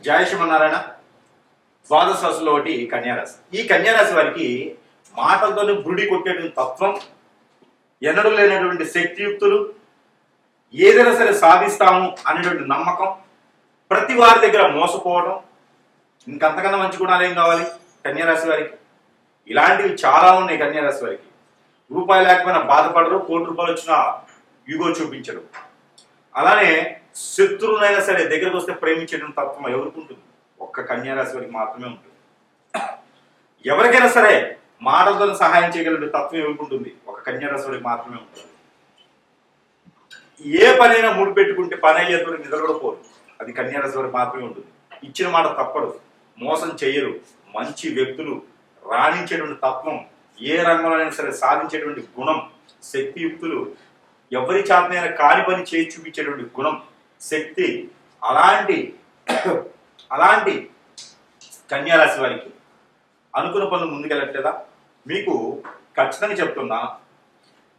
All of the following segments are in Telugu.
జయ శ్రీమన్నారాయణ. ద్వాదశ రాశుల్లో ఒకటి కన్యారాశి. ఈ కన్యారాశి వారికి మాటలతోనే బుడి కొట్టేటువంటి తత్వం, ఎన్నడూ లేనటువంటి శక్తియుక్తులు, ఏదైనా సరే సాధిస్తాము అనేటువంటి నమ్మకం, ప్రతి వారి దగ్గర మోసపోవడం, ఇంకంతకన్నా మంచి గుణాలు ఏం కావాలి కన్యారాశి వారికి? ఇలాంటివి చాలా ఉన్నాయి కన్యారాశి వారికి. రూపాయి లేకపోయినా బాధపడరు, కోటి రూపాయలు వచ్చినా యుగో చూపించరు. అలానే శత్రువులైనా సరే దగ్గరకు వస్తే ప్రేమించేటువంటి తత్వం ఎవరికి ఉంటుంది? ఒక్క కన్యారాశి వారికి మాత్రమే ఉంటుంది. ఎవరికైనా సరే మాటలతో సహాయం చేయగలిగే తత్వం ఎవరికి ఉంటుంది? ఒక కన్యారాశి వారికి మాత్రమే ఉంటుంది. ఏ పనైనా ముడి పెట్టుకుంటే పని అయ్యేటువంటి నిద్రపోరు, అది కన్యారాశి వారికి మాత్రమే ఉంటుంది. ఇచ్చిన మాట తప్పడు, మోసం చేయరు, మంచి వ్యక్తులు, రాణించేటువంటి తత్వం, ఏ రంగంలోనైనా సరే సాధించేటువంటి గుణం, శక్తియుక్తులు, ఎవరి చేతనైనా కాని పని చేసి చూపించేటువంటి గుణం, శక్తి, అలాంటి కన్యారాశి వారికి అనుకున్న పనులు ముందుకెళ్ళట్లేదా? మీకు ఖచ్చితంగా చెప్తున్నా,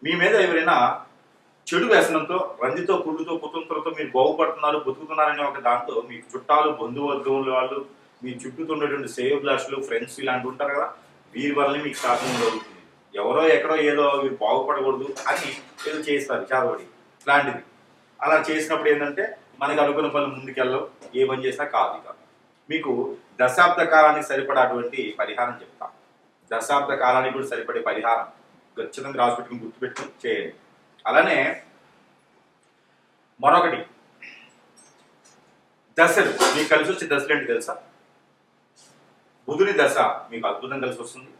మీ మీద ఎవరైనా చెడు వ్యసనంతో, రందితో, కుళ్ళుతో, కుటుంబంతో మీరు బాగుపడుతున్నారు, బతుకుతున్నారనే ఒక దాంతో మీకు చుట్టాలు, బంధువర్గముల వాళ్ళు, మీ చుట్టూ ఉండేటువంటి శ్రేయోభిలాషులు, ఫ్రెండ్స్ ఇలాంటి ఉంటారు కదా, వీరి వల్లనే మీకు శాసనం జరుగుతుంది. ఎవరో ఎక్కడో ఏదో మీరు బాగుపడకూడదు అని ఏదో చేస్తారు చాదబడి ఇలాంటిది. అలా చేసినప్పుడు ఏంటంటే మనకి అనుకున్న పనులు ముందుకెళ్ళవు, ఏ పని చేసినా కాదు. ఇక మీకు దశాబ్ద కాలానికి సరిపడేటువంటి పరిహారం చెప్తా. దశాబ్ద కాలానికి కూడా సరిపడే పరిహారం ఖచ్చితంగా రాసిపెట్టుకుని గుర్తుపెట్టుకుని చేయండి. అలానే మరొకటి, దశలు మీకు కలిసి వచ్చే దశలు ఏంటి తెలుసా? బుధుని దశ మీకు అద్భుతం కలిసి వస్తుంది.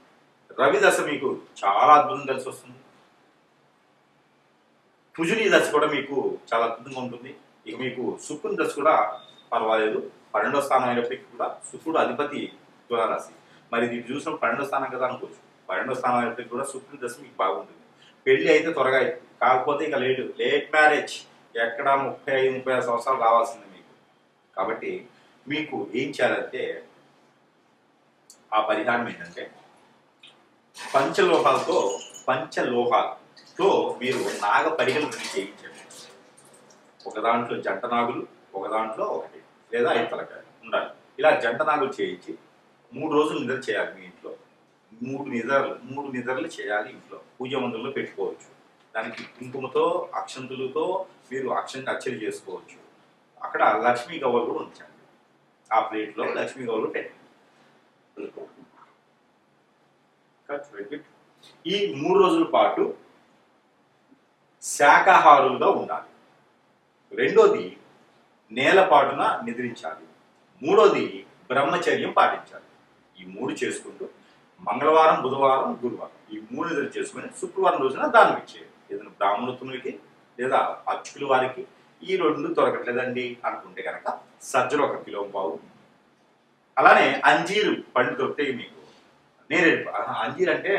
రవి దశ మీకు చాలా అద్భుతం కలిసి వస్తుంది. కుజుని దశ కూడా మీకు చాలా అద్భుతంగా ఉంటుంది. ఇక మీకు శుక్రుని దశ కూడా పర్వాలేదు. 12వ స్థానం అయినప్పటికీ కూడా శుక్రుడు అధిపతి తులారాశి. మరి ఇది చూసిన 12వ స్థానం కదా అనుకోవచ్చు. 12వ స్థానం అయినప్పటికీ కూడా శుక్రుని దశ మీకు బాగుంటుంది. పెళ్లి అయితే త్వరగా అవుతుంది, కాకపోతే ఇక లేట్ మ్యారేజ్ ఎక్కడ 35-36 సంవత్సరాలు రావాల్సింది మీకు. కాబట్టి మీకు ఏం చేయాలంటే, ఆ పరిహారం ఏంటంటే పంచలోహాలతో మీరు నాగ పరిగలు చేయించండి. ఒక దాంట్లో జంట నాగులు, ఒక దాంట్లో ఒకటి లేదా 5 తలకాయలు ఉండాలి. ఇలా జంట నాగులు చేయించి 3 రోజులు నిద్ర చేయాలి. మీ ఇంట్లో 3 నిద్రలు చేయాలి. ఇంట్లో పూజ మందుల్లో పెట్టుకోవచ్చు. దానికి కుంకుమతో, అక్షంతులతో మీరు అర్చన చేసుకోవచ్చు. అక్కడ లక్ష్మీ గవ్వలు కూడా ఉంచండి. ఆ ప్లేట్లో లక్ష్మీ గవ్వలు పెట్టండి. ఈ 3 రోజుల పాటు శాకాహారులుగా ఉండాలి. రెండోది నేలపాటున నిద్రించాలి. మూడోది బ్రహ్మచర్యం పాటించాలి. ఈ 3 చేసుకుంటూ మంగళవారం, బుధవారం, గురువారం ఈ 3 నిద్ర చేసుకుని శుక్రవారం రోజున దానం ఇచ్చేయాలి. ఏదైనా బ్రాహ్మణోత్తములకి లేదా అర్చకుల వారికి. ఈ 2 దొరకట్లేదండి అనుకుంటే కనుక సజ్జలు 1 కిలో పావు, అలానే అంజీరు పండు దొరుకుతాయి మీకు. అంజీరు అంటే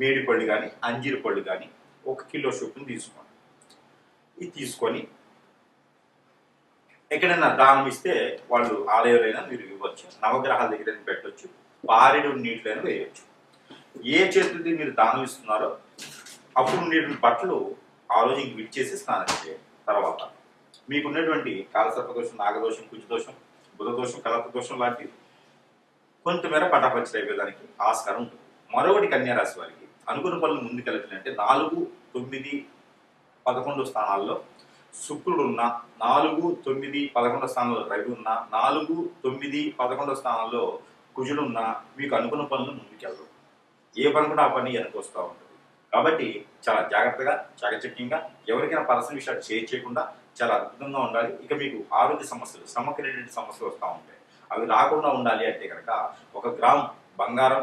మేడి పళ్ళు కానీ అంజీరు పళ్ళు కానీ 1 కిలో చొప్పున తీసుకోండి. ఇది తీసుకొని ఎక్కడైనా దానం ఇస్తే వాళ్ళు ఆలయాలైనా మీరు ఇవ్వచ్చు, నవగ్రహాల దగ్గర పెట్టవచ్చు, పారెడు నీటిలైనా వేయవచ్చు. ఏ చేతులది మీరు దానం ఇస్తున్నారో అప్పుడు ఉండేటువంటి బట్టలు ఆ రోజు ఇంక విడిచేసి స్నానం చేయండి. తర్వాత మీకున్నటువంటి కాలసర్పదోషం, నాగదోషం, కుజదోషం, బుధదోషం, కలపదోషం లాంటివి కొంతమేర పటాపంచలు అయిపోయేదానికి ఆస్కారం ఉంటుంది. మరొకటి కన్యారాశి వారికి అనుకున్న పనులు ముందుకెళ్ళాలంటే 4, 9, 11 స్థానాల్లో శుక్రుడు ఉన్న, 4, 9, 11 స్థానంలో రవి ఉన్న, 4, 9, 11 స్థానాల్లో కుజుడు ఉన్న మీకు అనుకున్న పనులు ముందుకెళ్ళరు. ఏ పని కూడా ఆ పని వెనకొస్తూ ఉంటుంది. కాబట్టి చాలా జాగ్రత్తగా, చాకచక్యంగా, ఎవరికైనా పర్సనల్ విషయాలు షేర్ చేయకుండా చాలా అద్భుతంగా ఉండాలి. ఇక మీకు ఆరోగ్య సమస్యలు, శ్రమకి రిలేటెడ్ సమస్యలు వస్తూ ఉంటాయి. అవి రాకుండా ఉండాలి అంటే కనుక 1 గ్రామ్ బంగారం,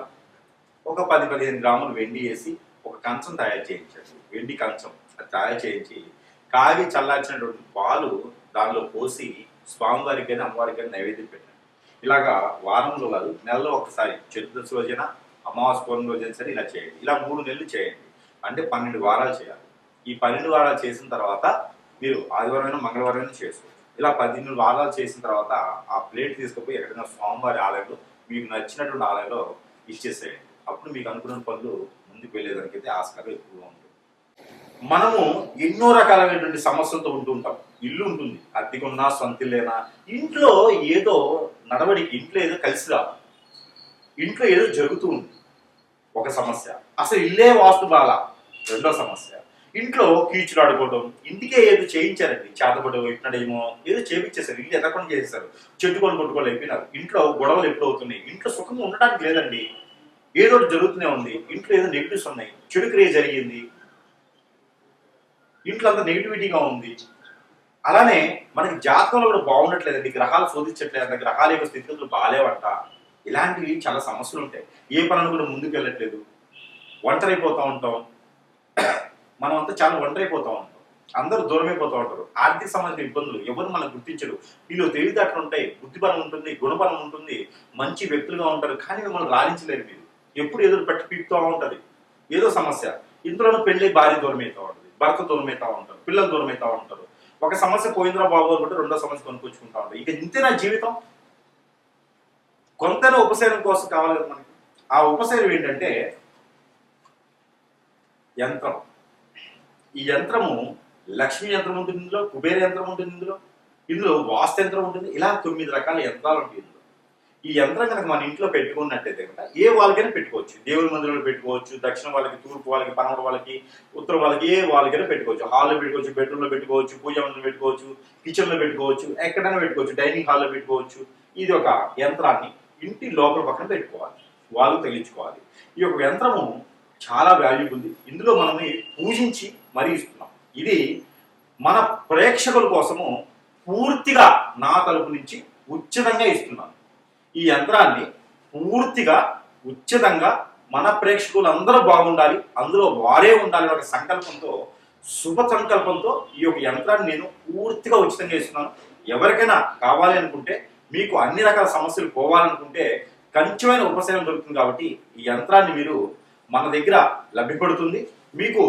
ఒక 10-15 గ్రాములు వెండి వేసి ఒక కంచం తయారు చేయించండి. వెండి కంచం అది తయారు చేయించి కాగి చల్లార్చినటువంటి పాలు దానిలో పోసి స్వామివారికి కానీ అమ్మవారికి కానీ నైవేద్యం పెట్టండి. ఇలాగా వారంలో కాదు, నెలలో ఒకసారి, చతుర్దశి రోజైనా, అమావాస్య పౌర్ణమి రోజైనా సరే ఇలా చేయండి. ఇలా 3 నెలలు చేయండి. అంటే 12 వారాలు చేయాలి. ఈ 12 వారాలు చేసిన తర్వాత మీరు ఆదివారమైనా, మంగళవారమైనా చేసుకోవచ్చు. ఇలా 18 వారాలు చేసిన తర్వాత ఆ ప్లేట్ తీసుకుపోయి ఎక్కడైనా స్వామివారి ఆలయంలో, మీకు నచ్చినటువంటి ఆలయంలో ఇచ్చేసేయండి. అప్పుడు మీకు అనుకున్న పనులు ముందుకు వెళ్ళేదానికైతే ఆస్కారం ఎక్కువగా ఉంటుంది. మనము ఎన్నో రకాలైనటువంటి సమస్యలతో ఉంటుంటాం. ఇల్లు ఉంటుంది, అద్దెకున్నా సొంతిల్లేనా, ఇంట్లో ఏదో నడవడికి, ఇంట్లో ఏదో కలిసి రాదు, ఇంట్లో ఏదో జరుగుతూ ఉంది, ఒక సమస్య. అసలు ఇల్లే వాస్తు బాల, రెండో సమస్య. ఇంట్లో కీచులు ఆడుకోవడం, ఇంటికే ఏదో చేయించారండి, చేతపడో ఇట్నడేమో ఏదో చేపించేశారు, ఇల్లు ఎదకుండా చేసేసారు, చెట్టు కొట్టుకోలు అయిపోయినారు, ఇంట్లో గొడవలు ఎప్పుడు అవుతున్నాయి, ఇంట్లో సుఖంగా ఉండడానికి లేదండి, ఏదో జరుగుతూనే ఉంది, ఇంట్లో ఏదో నెగిటివ్స్ ఉన్నాయి, చెడు క్రియ జరిగింది, ఇంట్లో అంతా నెగిటివిటీగా ఉంది. అలానే మనకి జాతకంలో కూడా బాగుండట్లేదండి, గ్రహాలు శోధించట్లేదంట, గ్రహాల యొక్క స్థితిగతులు బాగాలేవంట, ఇలాంటివి చాలా సమస్యలు ఉంటాయి. ఏ పనులు కూడా ముందుకు వెళ్ళట్లేదు, ఒంటరైపోతూ ఉంటాం, మనం అంతా చాలా ఒంటరైపోతూ ఉంటాం, అందరూ దూరమైపోతూ ఉంటారు, ఆర్థిక సంబంధించిన ఇబ్బందులు, ఎవరు మనం గుర్తించరు, వీళ్ళు తెలివితేటలు ఉంటాయి, బుద్ధిబలం ఉంటుంది, గుణబలం ఉంటుంది, మంచి వ్యక్తులుగా ఉంటారు, కానీ మిమ్మల్ని రాణించలేరు. మీరు ఎప్పుడు ఎదురు పెట్టి పీకుతూ ఉంటది ఏదో సమస్య. ఇంట్లోనూ పెళ్లి భార్య దూరం అవుతూ ఉంటుంది, భర్త దూరం అవుతూ ఉంటారు, పిల్లలు దూరం అవుతూ ఉంటారు, ఒక సమస్య పోయిందిరా బాబు అనుకుంటే రెండో సమస్య కొనుక్కొచ్చుకుంటా ఉంటారు. ఇక ఇంతే నా జీవితం. కొంతైనా ఉపశమనం కోసం కావాలి కదా మనకి. ఆ ఉపశమనం ఏంటంటే యంత్రం. ఈ యంత్రము లక్ష్మీ యంత్రం ఉంటుంది ఇందులో, కుబేర యంత్రం ఉంటుంది ఇందులో వాస్తు యంత్రం ఉంటుంది, ఇలా 9 రకాల యంత్రాలు ఉంటాయి ఇందులో. ఈ యంత్రం కనుక మన ఇంట్లో పెట్టుకున్నట్టయితే కనుక ఏ వాళ్ళకైనా పెట్టుకోవచ్చు, దేవుడి మందిరంలో పెట్టుకోవచ్చు, దక్షిణ వాళ్ళకి, తూర్పు వాళ్ళకి, పనమర వాళ్ళకి, ఉత్తరం వాళ్ళకి, ఏ వాళ్ళకైనా పెట్టుకోవచ్చు, హాల్లో పెట్టుకోవచ్చు, బెడ్రూమ్లో పెట్టుకోవచ్చు, పూజా మందిరంలో పెట్టుకోవచ్చు, కిచెన్లో పెట్టుకోవచ్చు, ఎక్కడైనా పెట్టుకోవచ్చు, డైనింగ్ హాల్లో పెట్టుకోవచ్చు. ఇది ఒక యంత్రాన్ని ఇంటి లోపల పక్కన పెట్టుకోవాలి, వాళ్ళు తగిలించుకోవాలి. ఈ యొక్క యంత్రము చాలా వాల్యూబుల్. ఇందులో మనల్ని పూజించి మరీ ఇస్తున్నాం. ఇది మన ప్రేక్షకుల కోసము పూర్తిగా నా తరపు నుంచి ఉచితంగా ఇస్తున్నాను. ఈ యంత్రాన్ని పూర్తిగా ఉచితంగా మన ప్రేక్షకులందరూ బాగుండాలి, అందులో వారే ఉండాలి ఒక సంకల్పంతో, శుభ సంకల్పంతో ఈ యొక్క యంత్రాన్ని నేను పూర్తిగా ఉచితంగా ఇస్తున్నాను. ఎవరికైనా కావాలి అనుకుంటే, మీకు అన్ని రకాల సమస్యలు పోవాలనుకుంటే కంచెమైన ఉపశమనం దొరుకుతుంది. కాబట్టి ఈ యంత్రాన్ని మీరు మన దగ్గర లభ్యపడుతుంది. మీకు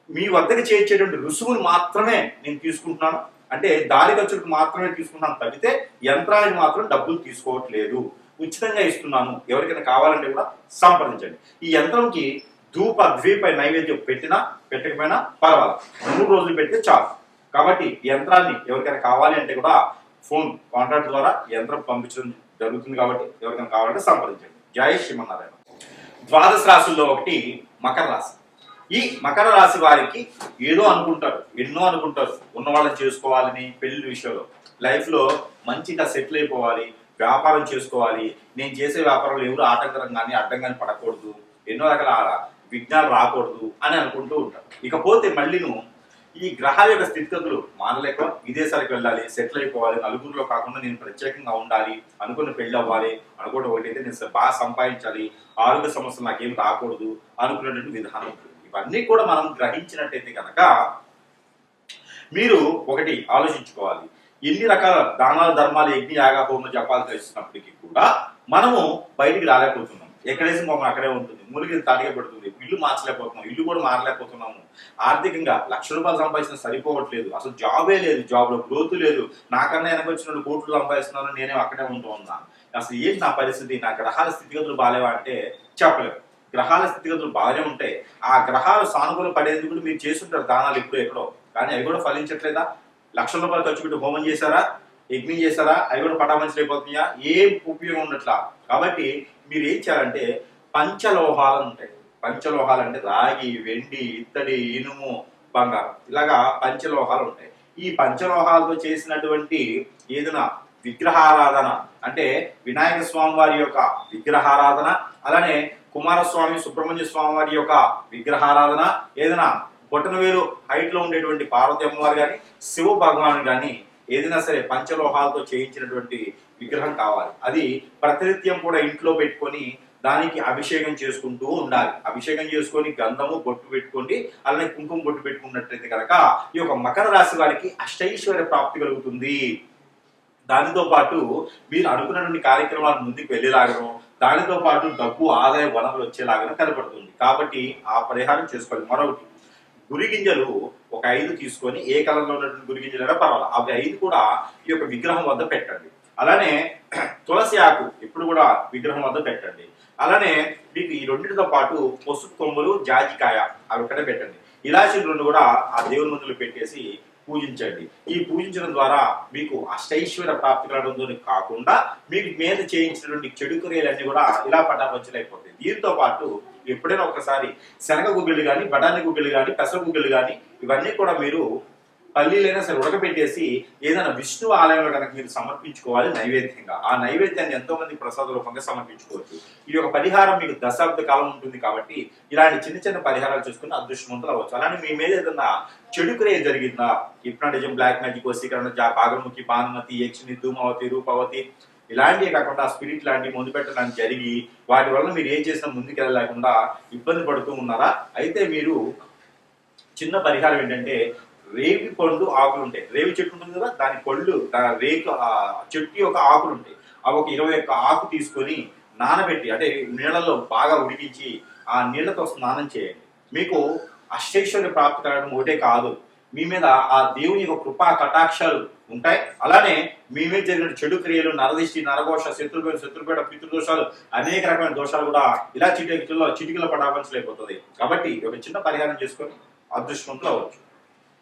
మీ వద్దకు చేర్చేటువంటి రుసుములు మాత్రమే నేను తీసుకుంటున్నాను, అంటే దారి ఖర్చులకు మాత్రమే తీసుకుంటున్నాను తప్పితే యంత్రానికి మాత్రం డబ్బులు తీసుకోవట్లేదు, ఉచితంగా ఇస్తున్నాను. ఎవరికైనా కావాలంటే కూడా సంప్రదించండి. ఈ యంత్రంకి ధూప ద్వీప నైవేద్యం పెట్టినా పెట్టకపోయినా పర్వాలేదు, 3 రోజులు పెడితే చాలు. కాబట్టి ఈ యంత్రాన్ని ఎవరికైనా కావాలి అంటే కూడా ఫోన్ కాంటాక్ట్ ద్వారా యంత్రం పంపించడం జరుగుతుంది. కాబట్టి ఎవరికైనా కావాలంటే సంప్రదించండి. జై శ్రీమన్నారాయణ. ద్వాదశ రాశుల్లో ఒకటి మకర రాశి. ఈ మకర రాశి వారికి ఏదో అనుకుంటారు, ఎన్నో అనుకుంటారు, ఉన్న వాళ్ళని చేసుకోవాలని, పెళ్లి విషయంలో లైఫ్ లో మంచిగా సెటిల్ అయిపోవాలి, వ్యాపారం చేసుకోవాలి, నేను చేసే వ్యాపారంలో ఎవరు ఆటంకరం కానీ అడ్డం కానీ పడకూడదు, ఎన్నో రకాల విఘ్నాలు రాకూడదు అని అనుకుంటూ ఉంటారు. ఇకపోతే మళ్ళీను ఈ గ్రహాల యొక్క స్థితిగతులు మానలేక విదేశాలకు వెళ్ళాలి, సెటిల్ అయిపోవాలి, నలుగురిలో కాకుండా నేను ప్రత్యేకంగా ఉండాలి, అనుకున్న పెళ్లి అవ్వాలి, అనుకోవడం ఒకటైతే నేను బాగా సంపాదించాలి, ఆరోగ్య సమస్యలు నాకేం రాకూడదు అనుకునేటువంటి విధానం. ఇవన్నీ కూడా మనం గ్రహించినట్టయితే కనుక మీరు ఒకటి ఆలోచించుకోవాలి, ఎన్ని రకాల దానాలు, ధర్మాలు, యజ్ఞ, యాగ, హోమ, జపాలు చేస్తున్నప్పటికీ కూడా మనము బయటికి రాలేకపోతున్నాం. ఎక్కడేసి మమ్మల్ని అక్కడే ఉంటుంది, మురికి తాడిగా పెడుతుంది, ఇల్లు మార్చలేకపోతున్నాం, ఇల్లు కూడా మారలేకపోతున్నాము, ఆర్థికంగా ₹1,00,000 సంపాదించిన సరిపోవట్లేదు, అసలు జాబే లేదు, జాబ్ లో గ్రోత్ లేదు, నాకన్నా వెనక వచ్చిన కోట్లు సంపాదిస్తున్నాను, నేనే అక్కడే ఉంటూ ఉన్నాను, అసలు ఏంటి నా పరిస్థితి, నా గ్రహాల స్థితిగతులు బాగాలేవా అంటే చెప్పలేము. గ్రహాల స్థితిగతులు బాగానే ఉంటాయి. ఆ గ్రహాలు సానుకూల పడేందుకు మీరు చేస్తుంటారు దానాలు ఎప్పుడో ఎక్కడో, కానీ అవి కూడా ఫలించట్లేదా? ₹1,00,000 ఖర్చు పెట్టి హోమం చేశారా, యజ్ఞం చేశారా, అవి కూడా పటామంచలు అయిపోతున్నాయా? ఏం ఉపయోగం ఉండట్లా. కాబట్టి మీరు ఏం చేయాలంటే పంచలోహాలు ఉంటాయి. పంచలోహాలు అంటే రాగి, వెండి, ఇత్తడి, ఇనుము, బంగారం, ఇలాగా పంచలోహాలు ఉంటాయి. ఈ పంచలోహాలతో చేసినటువంటి ఏదైనా విగ్రహారాధన, అంటే వినాయక స్వామి వారి యొక్క విగ్రహారాధన, అలానే కుమారస్వామి, సుబ్రహ్మణ్య స్వామి వారి యొక్క విగ్రహారాధన, ఏదైనా బొటనవేలు హైట్ లో ఉండేటువంటి పార్వతి అమ్మవారు కానీ, శివ భగవాన్ కానీ, ఏదైనా సరే పంచలోహాలతో చేయించినటువంటి విగ్రహం కావాలి. అది ప్రతినిత్యం కూడా ఇంట్లో పెట్టుకొని దానికి అభిషేకం చేసుకుంటూ ఉండాలి. అభిషేకం చేసుకొని గంధము బొట్టు పెట్టుకోండి, అలానే కుంకుమ బొట్టు పెట్టుకున్నట్లయితే కనుక ఈ యొక్క మకర రాశి వారికి అష్టైశ్వర్య ప్రాప్తి కలుగుతుంది. దానితో పాటు మీరు అనుకున్నటువంటి కార్యక్రమాలు ముందుకు వెళ్ళేలాగను, దానితో పాటు డబ్బు, ఆదాయ వనరులు వచ్చేలాగా కనబడుతుంది. కాబట్టి ఆ పరిహారం చేసుకోవాలి. మరొకటి, గురి గింజలు ఒక 5 తీసుకొని, ఏ కలర్లో ఉన్నటువంటి గురి గింజలైనా పర్వాలేదు, అవి 5 కూడా ఈ యొక్క విగ్రహం వద్ద పెట్టండి. అలానే తులసి ఆకు ఎప్పుడు కూడా విగ్రహం వద్ద పెట్టండి. అలానే మీకు ఈ రెండింటితో పాటు పసుపు కొమ్ములు, జాజికాయ అవి ఒకటే పెట్టండి. ఇలాచీలు 2 కూడా ఆ దేవుని ముందులో పెట్టేసి పూజించండి. ఈ పూజించడం ద్వారా మీకు అష్టైశ్వర్య ప్రాప్తి కలగడంతో కాకుండా మీకు మీద చేయించినటువంటి చెడు క్రియలన్నీ కూడా ఇలా పటాపంచలైపోతాయి. దీంతో పాటు ఎప్పుడైనా ఒకసారి శనగ గుగ్గిళ్ళు కానీ, బఠానీ గుగ్గిళ్ళు కానీ, పెసర గుగ్గిళ్ళు కానీ ఇవన్నీ కూడా మీరు పల్లీలైనా సరే ఉడకబెట్టేసి ఏదైనా విష్ణు ఆలయంలో కనుక మీరు సమర్పించుకోవాలి నైవేద్యంగా. ఆ నైవేద్యాన్ని ఎంతో మంది ప్రసాద రూపంగా సమర్పించుకోవచ్చు. ఈ యొక్క పరిహారం మీకు దశాబ్ద కాలం ఉంటుంది కాబట్టి ఇలాంటి చిన్న చిన్న పరిహారాలు చేసుకుని అదృష్టవంతులు అవ్వచ్చు. అలానే మీ మీద ఏదన్నా చెడు క్రియ జరిగిందా, హిప్నాటిజం, బ్లాక్ మ్యాజిక్, వశీకరణ, భాగముఖి, భానుమతి, యక్షిని, ధూమవతి, రూపవతి ఇలాంటివి కాకుండా స్పిరిట్ లాంటి ముందు పెట్టడానికి జరిగి వాటి వల్ల మీరు ఏం చేసినా ముందుకు వెళ్ళలేకుండా ఇబ్బంది పడుతూ ఉన్నారా? అయితే మీరు చిన్న పరిహారం ఏంటంటే, రేగి పండు ఆకులు ఉంటాయి. రేవి చెట్టు ఉంటుంది కదా, దాని పళ్ళు రేకు చెట్టు యొక్క ఆకులు ఉంటాయి. అవి ఒక 21 ఆకు తీసుకొని నానబెట్టి అంటే నీళ్ళలో బాగా ఉడికించి ఆ నీళ్లతో స్నానం చేయండి. మీకు అష్టైశ్వర్య ప్రాప్తి కలగడం ఒకటే కాదు, మీ మీద ఆ దేవుని యొక్క కృపా కటాక్షాలు ఉంటాయి. అలానే మీ మీద జరిగిన చెడు క్రియలు, నరదిష్టి, నరఘోష, శత్రుపేట, పితృదోషాలు, అనేక రకమైన దోషాలు కూడా ఇలా చిటికల పటాపంచలైపోతుంది. కాబట్టి ఒక చిన్న పరిహారం చేసుకొని అదృష్టవంతులు అవ్వచ్చు.